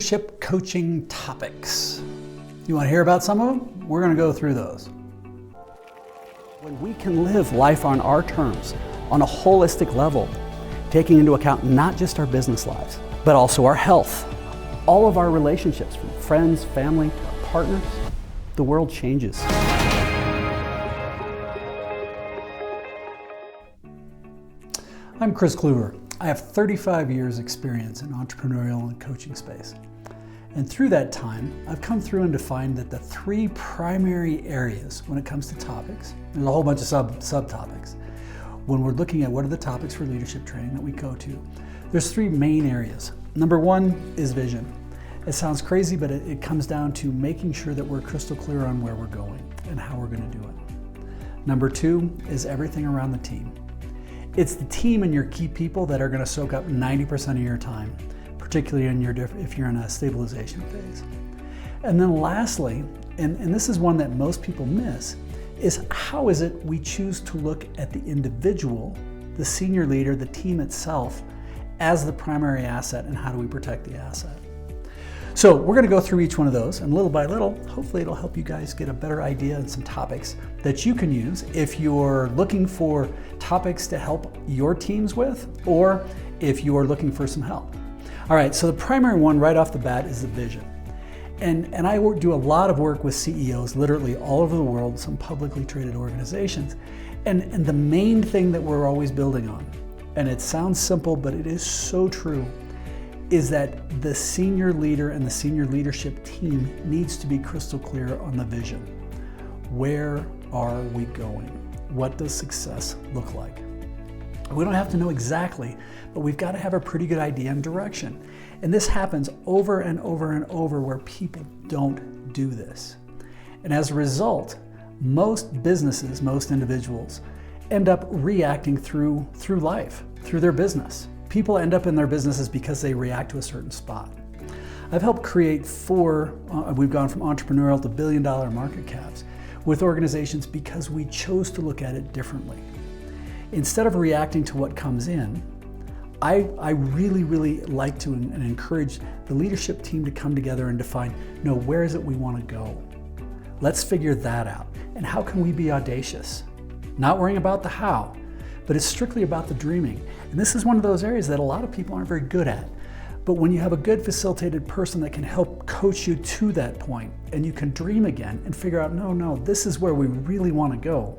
Leadership coaching topics. You want to hear about some of them? We're going to go through those. When we can live life on our terms, on a holistic level, taking into account not just our business lives, but also our health, all of our relationships, from friends, family, partners, the world changes. I'm Kris Kluver. I have 35 years experience in entrepreneurial and coaching space. And through that time, I've come through and defined that the three primary areas when it comes to topics, and a whole bunch of subtopics, when we're looking at what are the topics for leadership training that we go to, there's three main areas. Number one is vision. It sounds crazy, but it comes down to making sure that we're crystal clear on where we're going and how we're going to do it. Number two is everything around the team. It's the team and your key people that are going to soak up 90% of your time, particularly if you're in a stabilization phase. And then lastly, and this is one that most people miss, is how is it we choose to look at the individual, the senior leader, the team itself, as the primary asset, and how do we protect the asset? So we're going to go through each one of those, and little by little, hopefully it'll help you guys get a better idea and some topics that you can use if you're looking for topics to help your teams with, or if you're looking for some help. All right, so the primary one right off the bat is the vision. And I do a lot of work with CEOs literally all over the world, some publicly traded organizations. And the main thing that we're always building on, and it sounds simple, but it is so true, is that the senior leader and the senior leadership team needs to be crystal clear on the vision. Where are we going? What does success look like? We don't have to know exactly, but we've got to have a pretty good idea and direction. And this happens over and over and over where people don't do this. And as a result, most businesses, most individuals end up reacting through life, through their business. People end up in their businesses because they react to a certain spot. I've helped create we've gone from entrepreneurial to billion-dollar market caps with organizations because we chose to look at it differently. Instead of reacting to what comes in, I really like to and encourage the leadership team to come together and define, no, where is it we want to go? Let's figure that out. And how can we be audacious? Not worrying about the how, but it's strictly about the dreaming. And this is one of those areas that a lot of people aren't very good at. But when you have a good facilitated person that can help coach you to that point, and you can dream again and figure out, no, this is where we really want to go.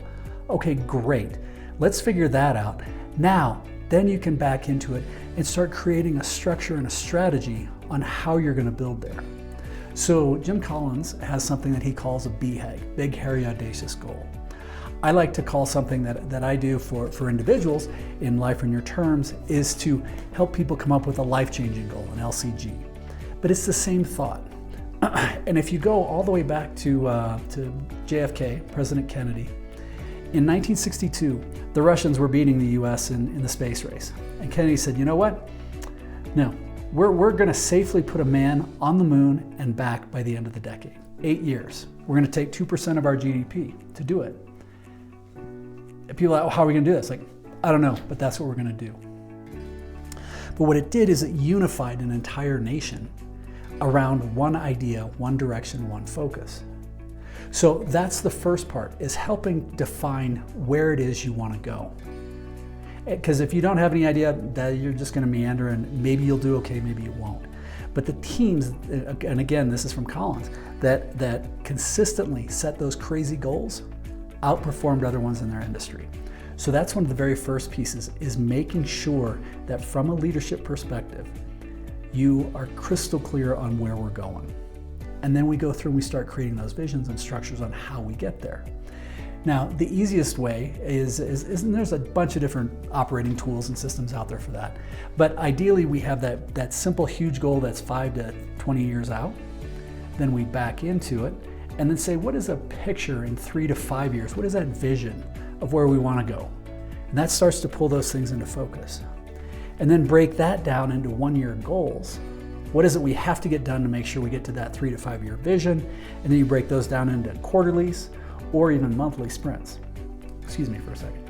Okay, great. Let's figure that out. Now, then you can back into it and start creating a structure and a strategy on how you're going to build there. So Jim Collins has something that he calls a BHAG, Big Hairy Audacious Goal. I like to call something that I do for individuals in Life on Your Terms is to help people come up with a life-changing goal, an LCG. But it's the same thought. And if you go all the way back to JFK, President Kennedy, in 1962, the Russians were beating the US in the space race. And Kennedy said, you know what? No, we're going to safely put a man on the moon and back by the end of the decade. 8 years. We're going to take 2% of our GDP to do it. And people are like, how are we going to do this? Like, I don't know, but that's what we're going to do. But what it did is it unified an entire nation around one idea, one direction, one focus. So that's the first part, is helping define where it is you want to go. Because if you don't have any idea, that you're just going to meander, and maybe you'll do okay, maybe you won't. But the teams, and again, this is from Collins, that consistently set those crazy goals outperformed other ones in their industry. So that's one of the very first pieces, is making sure that from a leadership perspective, you are crystal clear on where we're going. And then we go through and we start creating those visions and structures on how we get there. Now, the easiest way is and there's a bunch of different operating tools and systems out there for that. But ideally, we have that simple, huge goal that's 5 to 20 years out. Then we back into it and then say, what is a picture in 3 to 5 years? What is that vision of where we want to go? And that starts to pull those things into focus. And then break that down into 1-year goals. What is it we have to get done to make sure we get to that 3 to 5 year vision? And then you break those down into quarterlies or even monthly sprints. Excuse me for a second.